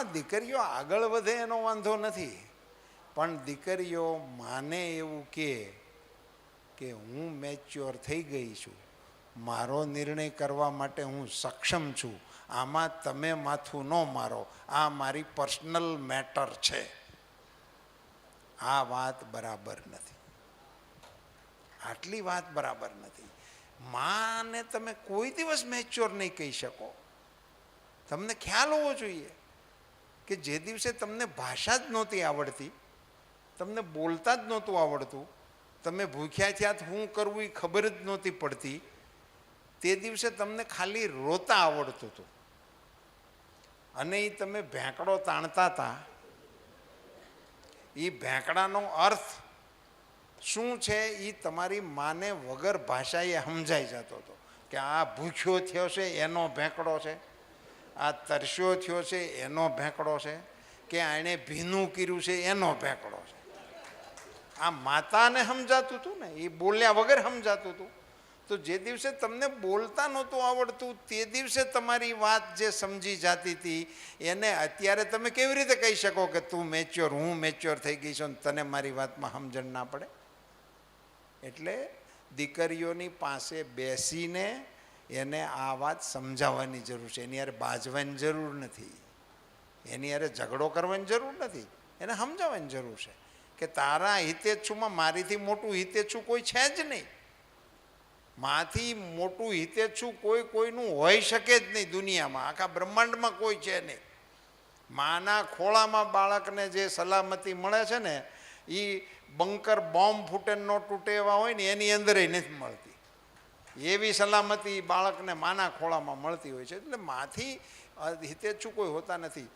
દીકરીઓ આગળ વધે એનો વાંધો નથી, પણ દીકરીઓ માને એવું કે હું મેચ્યોર થઈ ગઈ છું, મારો નિર્ણય કરવા માટે હું સક્ષમ છું, આમાં તમે માથું ન મારો, આ મારી પર્સનલ મેટર છે, આ વાત બરાબર નથી. આટલી વાત બરાબર નથી. માને તમે કોઈ દિવસ મેચ્યોર નહીં કહી શકો. તમને ખ્યાલ હોવો જોઈએ કે જે દિવસે તમને ભાષા જ નહોતી આવડતી, તમને બોલતા જ નહોતું આવડતું, તમે ભૂખ્યા થયા શું કરવું એ ખબર જ નહોતી પડતી, તે દિવસે તમને ખાલી રોતા આવડતું હતું અને એ તમે ભેંકડો તાણતા હતા. એ ભેંકડાનો અર્થ શું છે એ તમારી માને વગર ભાષાએ સમજાઈ જતો હતો કે આ ભૂખ્યો થયો છે એનો ભેંકડો છે, આ તરસ્યો થયો છે એનો ભેંકડો છે, કે આણે ભીનું કર્યું છે એનો ભેંકડો છે. આ માતાને સમજાતું હતું ને, એ બોલ્યા વગર સમજાતું હતું. તો જે દિવસે તમને બોલતા નહોતું આવડતું તે દિવસે તમારી વાત જે સમજી જતી હતી એને અત્યારે તમે કેવી રીતે કહી શકો કે તું મેચ્યોર, હું મેચ્યોર થઈ ગઈ છું, તને મારી વાતમાં સમજણ ના પડે? એટલે દીકરીઓની પાસે બેસીને એને આ વાત સમજાવવાની જરૂર છે. એની યારે બાજવાની જરૂર નથી, એની યારે ઝઘડો કરવાની જરૂર નથી, એને સમજાવવાની જરૂર છે કે તારા હિતેચ્છુમાં મારીથી મોટું હિતેચ્છુ કોઈ છે જ નહીં. માથી મોટું હિતેચ્છુ કોઈનું હોઈ શકે જ નહીં દુનિયામાં, આખા બ્રહ્માંડમાં કોઈ છે નહીં. માના ખોળામાં બાળકને જે સલામતી મળે છે ને એ બંકર બોમ્બ ફૂટે ન તૂટે એવા હોય ને એની અંદર નથી મળતી. એવી સલામતી બાળકને માના ખોળામાં મળતી હોય છે. એટલે માથી હિતેચ્છુ કોઈ હોતા નથી.